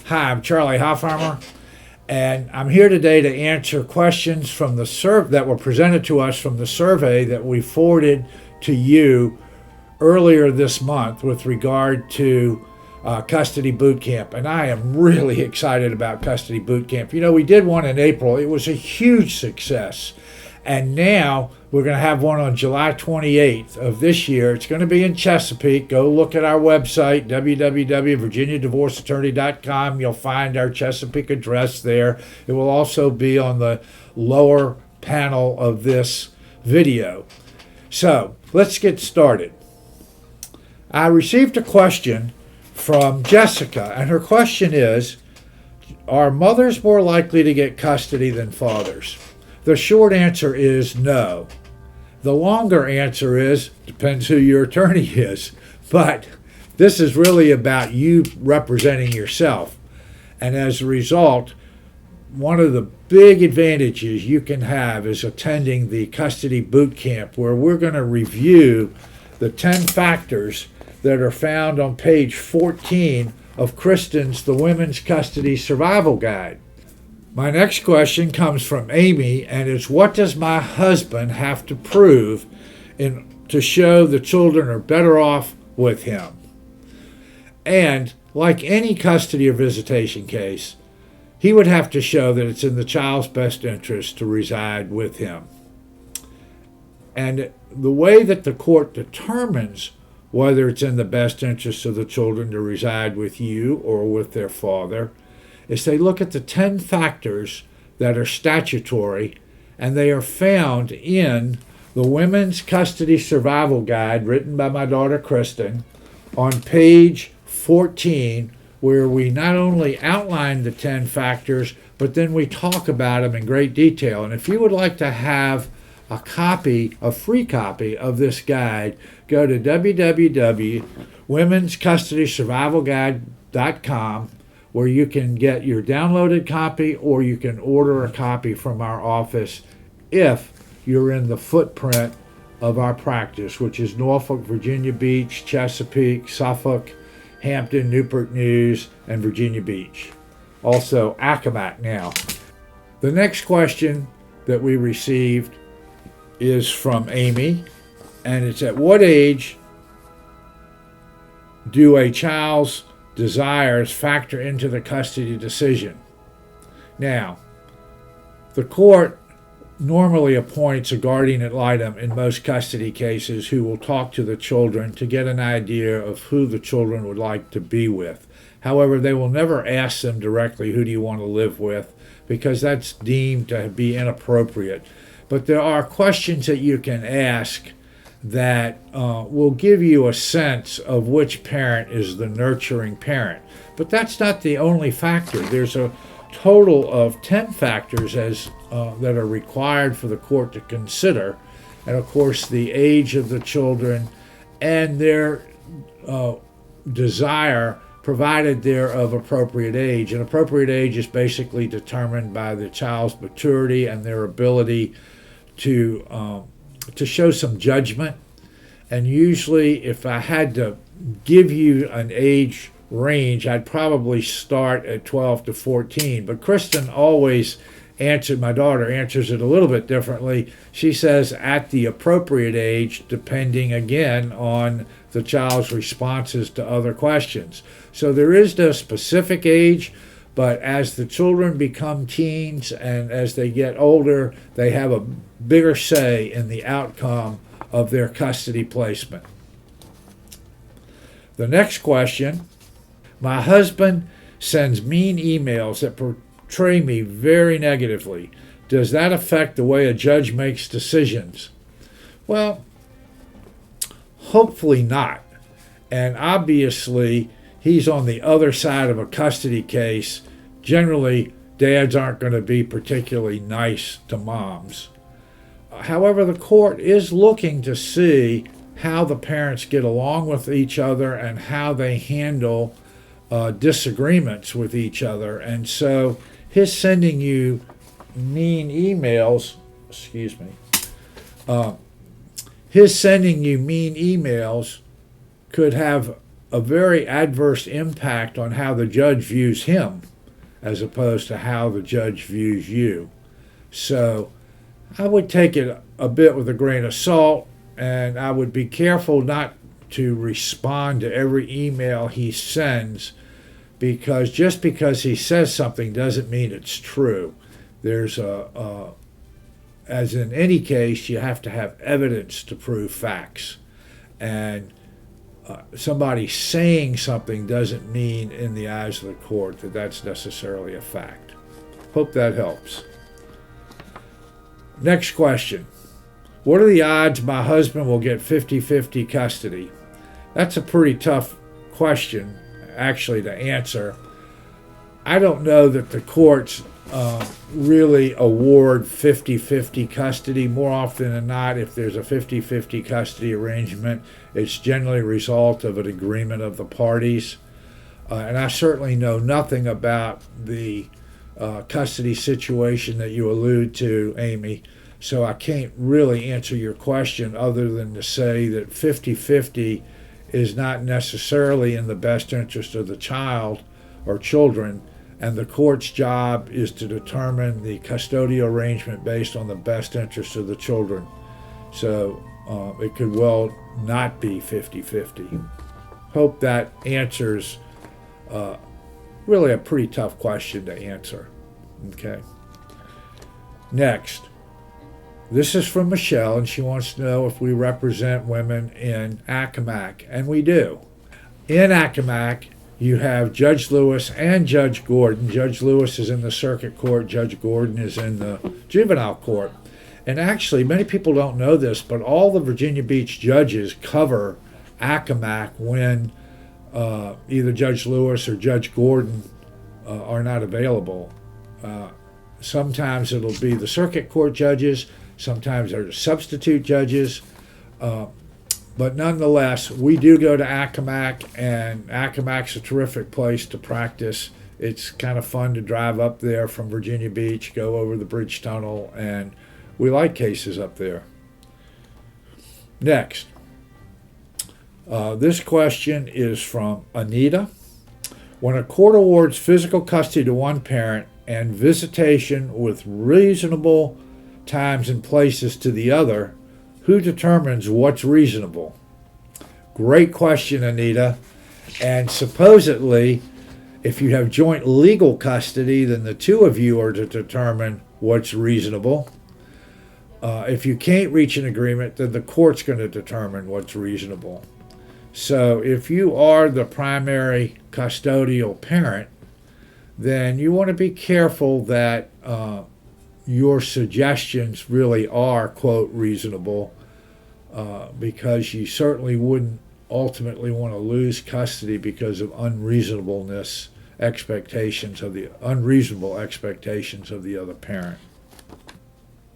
Hi, I'm Charlie Hoffarmer, and I'm here today to answer questions from the that were presented to us from the survey that we forwarded to you earlier this month with regard to Custody Bootcamp. And I am really excited about Custody Bootcamp. You know, we did one in April. It was a huge success. And now we're going to have one on July 28th of this year. It's going to be in Chesapeake. Go look at our website, www.virginiadivorceattorney.com. You'll find our Chesapeake address there. It will also be on the lower panel of this video. So let's get started. I received a question from Jessica, and her question is, are mothers more likely to get custody than fathers? The short answer is no. The longer answer is, depends who your attorney is. But this is really about you representing yourself. And as a result, one of the big advantages you can have is attending the Custody Bootcamp, where we're going to review the 10 factors that are found on page 14 of Kristen's The Women's Custody Survival Guide. My next question comes from Amy, and it's, what does my husband have to prove to show the children are better off with him? And like any custody or visitation case, he would have to show that it's in the child's best interest to reside with him. And the way that the court determines whether it's in the best interest of the children to reside with you or with their father is they look at the 10 factors that are statutory, and they are found in the Women's Custody Survival Guide written by my daughter Kristen on page 14, where we not only outline the 10 factors, but then we talk about them in great detail. And if you would like to have a free copy of this guide, go to www.womenscustodysurvivalguide.com, where you can get your downloaded copy, or you can order a copy from our office if you're in the footprint of our practice, which is Norfolk, Virginia Beach, Chesapeake, Suffolk, Hampton, Newport News, and Virginia Beach. Also, Accomack now. The next question that we received is from Amy, and it's, at what age do a child's desires factor into the custody decision? Now, the court normally appoints a guardian ad litem in most custody cases who will talk to the children to get an idea of who the children would like to be with. However, they will never ask them directly, who do you want to live with, because that's deemed to be inappropriate. But there are questions that you can ask that will give you a sense of which parent is the nurturing parent. But that's not the only factor. There's a total of 10 factors that are required for the court to consider. And of course, the age of the children and their desire, provided they're of appropriate age. And appropriate age is basically determined by the child's maturity and their ability to show some judgment. And usually, if I had to give you an age range, I'd probably start at 12 to 14. But Kristen always my daughter answers it a little bit differently. She says at the appropriate age, depending again on the child's responses to other questions. So there is no specific age, but as the children become teens and as they get older, they have a bigger say in the outcome of their custody placement. The next question, my husband sends mean emails that portray me very negatively. Does that affect the way a judge makes decisions? Well, hopefully not. And obviously, he's on the other side of a custody case. Generally, dads aren't going to be particularly nice to moms. However, the court is looking to see how the parents get along with each other and how they handle disagreements with each other. And so his sending you mean emails, his sending you mean emails could have a very adverse impact on how the judge views him as opposed to how the judge views you. So I would take it a bit with a grain of salt, and I would be careful not to respond to every email he sends, because just because he says something doesn't mean it's true. There's as in any case, you have to have evidence to prove facts. And somebody saying something doesn't mean in the eyes of the court that that's necessarily a fact. Hope that helps. Next question. What are the odds my husband will get 50-50 custody? That's a pretty tough question, actually, to answer. I don't know that the courts really award 50-50 custody. More often than not, if there's a 50-50 custody arrangement, it's generally a result of an agreement of the parties. And I certainly know nothing about the custody situation that you allude to, Amy, so I can't really answer your question other than to say that 50-50 is not necessarily in the best interest of the child or children, and the court's job is to determine the custodial arrangement based on the best interest of the children. So it could well not be 50-50. Hope that answers really a pretty tough question to answer. Okay. Next. This is from Michelle, and she wants to know if we represent women in Accomack, and we do. In Accomack, you have Judge Lewis and Judge Gordon. Judge Lewis is in the circuit court. Judge Gordon is in the juvenile court. And actually, many people don't know this, but all the Virginia Beach judges cover Accomack when either Judge Lewis or Judge Gordon are not available. Sometimes it'll be the circuit court judges. Sometimes they're substitute judges. But nonetheless, we do go to Accomack, and Accomack's a terrific place to practice. It's kind of fun to drive up there from Virginia Beach, go over the bridge tunnel, and we like cases up there. Next. This question is from Anita. When a court awards physical custody to one parent and visitation with reasonable times and places to the other, who determines what's reasonable? Great question, Anita. And supposedly, if you have joint legal custody, then the two of you are to determine what's reasonable. If you can't reach an agreement, then the court's going to determine what's reasonable. So if you are the primary custodial parent, then you want to be careful that your suggestions really are, quote, reasonable, because you certainly wouldn't ultimately want to lose custody because of unreasonable expectations of the other parent.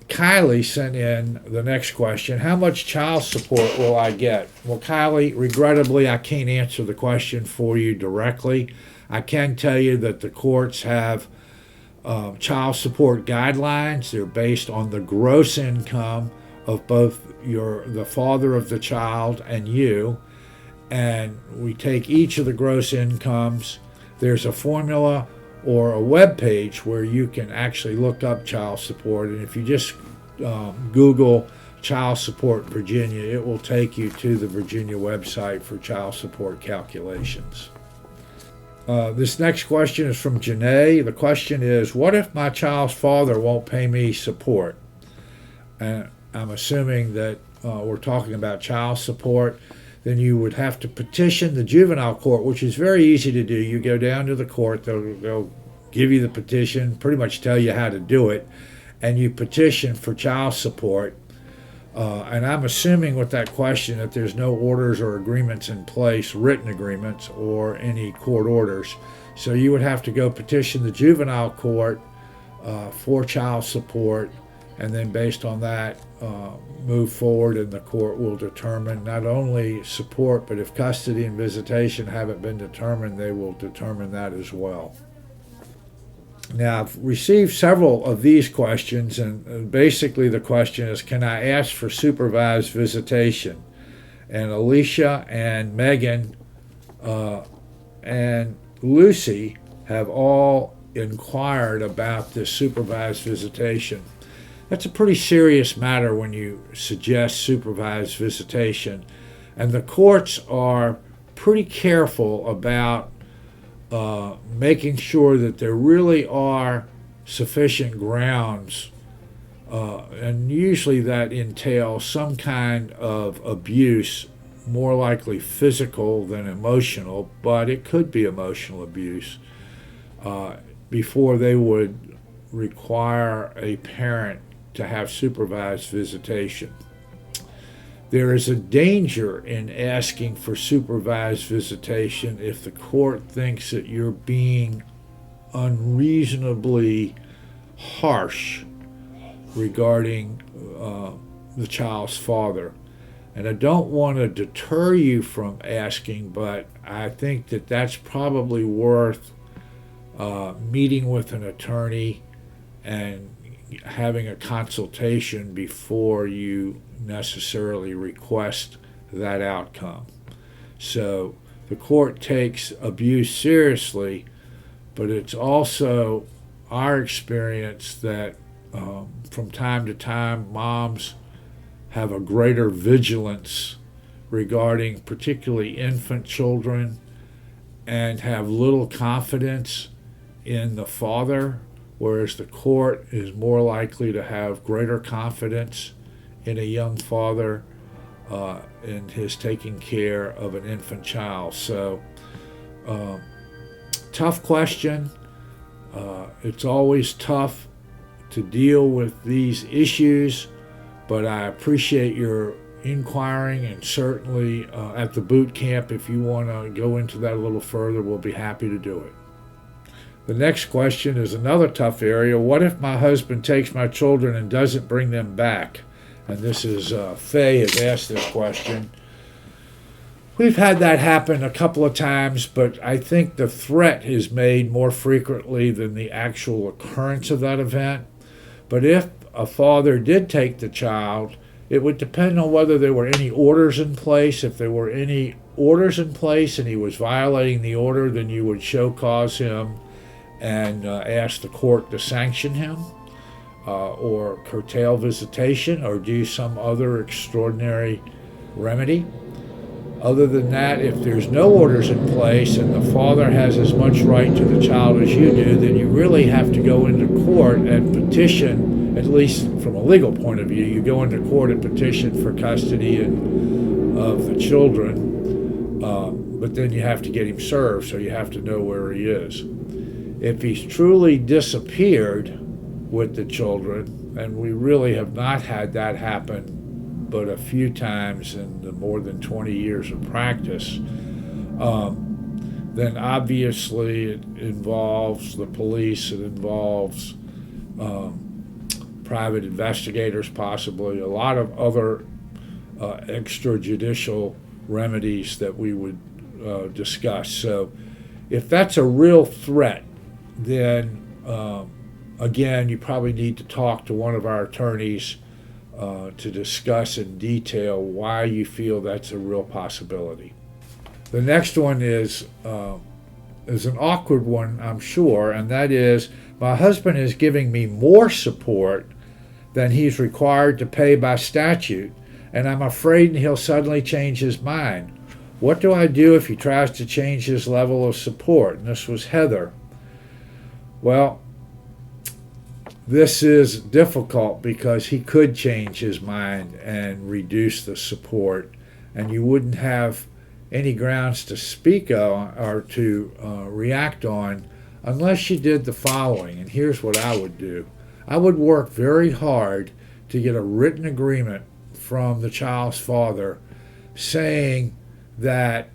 Kylie sent in the next question. How much child support will I get? Well, Kylie, regrettably, I can't answer the question for you directly. I can tell you that the courts have child support guidelines. They're based on the gross income of both the father of the child and you, and we take each of the gross incomes. There's a formula or a web page where you can actually look up child support, and if you just Google child support Virginia, it will take you to the Virginia website for child support calculations. This next question is from Janae. The question is, what if my child's father won't pay me support? And I'm assuming that we're talking about child support. Then you would have to petition the juvenile court, which is very easy to do. You go down to the court, they'll give you the petition, pretty much tell you how to do it, and you petition for child support. And I'm assuming with that question that there's no orders or agreements in place, written agreements or any court orders. So you would have to go petition the juvenile court for child support, and then based on that, move forward, and the court will determine not only support, but if custody and visitation haven't been determined, they will determine that as well. Now, I've received several of these questions, and basically the question is, can I ask for supervised visitation? And Alicia and Megan and Lucy have all inquired about this supervised visitation. That's a pretty serious matter when you suggest supervised visitation, and the courts are pretty careful about making sure that there really are sufficient grounds, and usually that entails some kind of abuse, more likely physical than emotional, but it could be emotional abuse, before they would require a parent to have supervised visitation. There is a danger in asking for supervised visitation if the court thinks that you're being unreasonably harsh regarding the child's father. And I don't want to deter you from asking, but I think that that's probably worth meeting with an attorney and having a consultation before you necessarily request that outcome. So the court takes abuse seriously, but it's also our experience that from time to time moms have a greater vigilance regarding particularly infant children and have little confidence in the father, whereas the court is more likely to have greater confidence in a young father in his taking care of an infant child. So, tough question. It's always tough to deal with these issues, but I appreciate your inquiring, and certainly at the boot camp, if you want to go into that a little further, we'll be happy to do it. The next question is another tough area. What if my husband takes my children and doesn't bring them back? And this is Faye has asked this question. We've had that happen a couple of times, but I think the threat is made more frequently than the actual occurrence of that event. But if a father did take the child, it would depend on whether there were any orders in place. If there were any orders in place and he was violating the order, then you would show cause him and ask the court to sanction him, or curtail visitation, or do some other extraordinary remedy. Other than that, if there's no orders in place and the father has as much right to the child as you do, then you really have to go into court and petition, at least from a legal point of view, you go into court and petition for custody of the children, but then you have to get him served, so you have to know where he is. If he's truly disappeared with the children, and we really have not had that happen but a few times in the more than 20 years of practice, then obviously it involves the police, it involves private investigators, possibly a lot of other extrajudicial remedies that we would discuss. So if that's a real threat, then again, you probably need to talk to one of our attorneys to discuss in detail why you feel that's a real possibility. The next one is an awkward one, I'm sure, and that is, my husband is giving me more support than he's required to pay by statute, and I'm afraid he'll suddenly change his mind. What do I do if he tries to change his level of support? And this was Heather. Well, this is difficult because he could change his mind and reduce the support, and you wouldn't have any grounds to speak on or to react on unless you did the following. And here's what I would do. I would work very hard to get a written agreement from the child's father saying that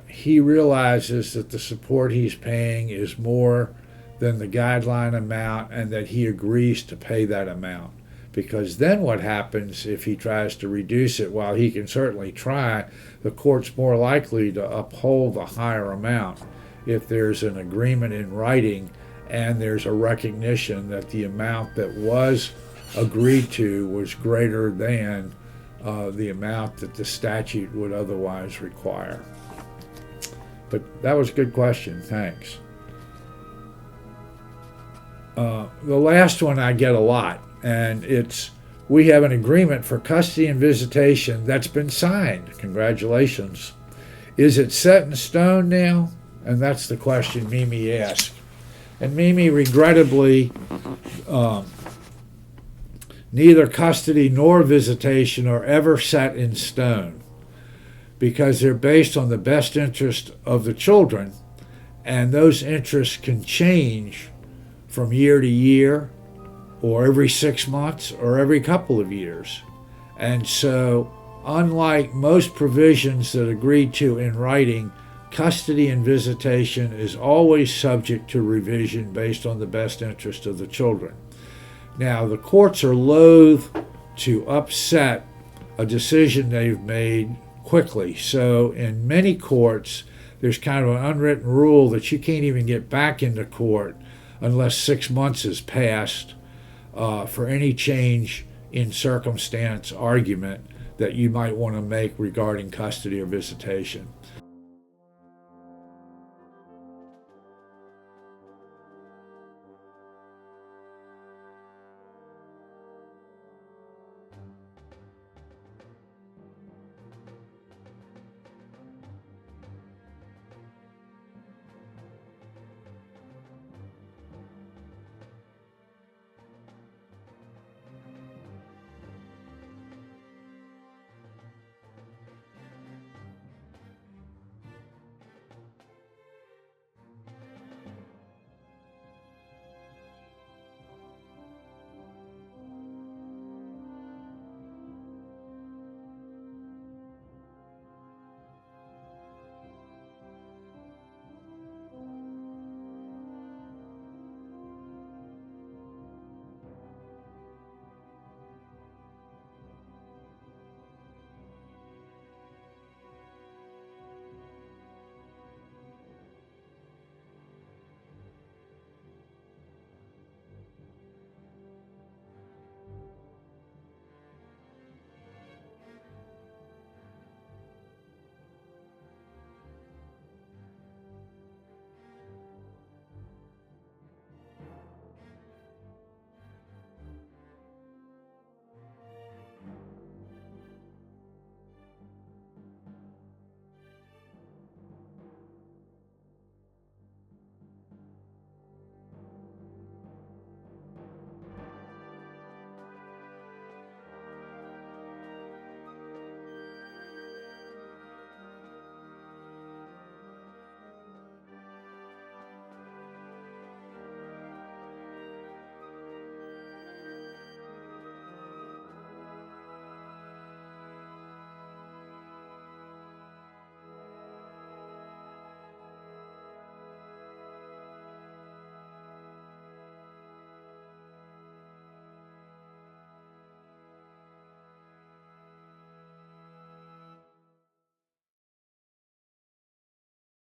he realizes that the support he's paying is more than the guideline amount and that he agrees to pay that amount. Because then what happens if he tries to reduce it, while he can certainly try, the court's more likely to uphold the higher amount if there's an agreement in writing and there's a recognition that the amount that was agreed to was greater than the amount that the statute would otherwise require. But that was a good question. Thanks. The last one I get a lot, and it's, we have an agreement for custody and visitation that's been signed. Congratulations. Is it set in stone now? And that's the question Mimi asked. And Mimi, regrettably, neither custody nor visitation are ever set in stone because they're based on the best interest of the children, and those interests can change from year to year, or every 6 months, or every couple of years. And so, unlike most provisions that are agreed to in writing, custody and visitation is always subject to revision based on the best interest of the children. Now, the courts are loath to upset a decision they've made quickly. So in many courts, there's kind of an unwritten rule that you can't even get back into court unless 6 months has passed for any change in circumstance argument that you might want to make regarding custody or visitation.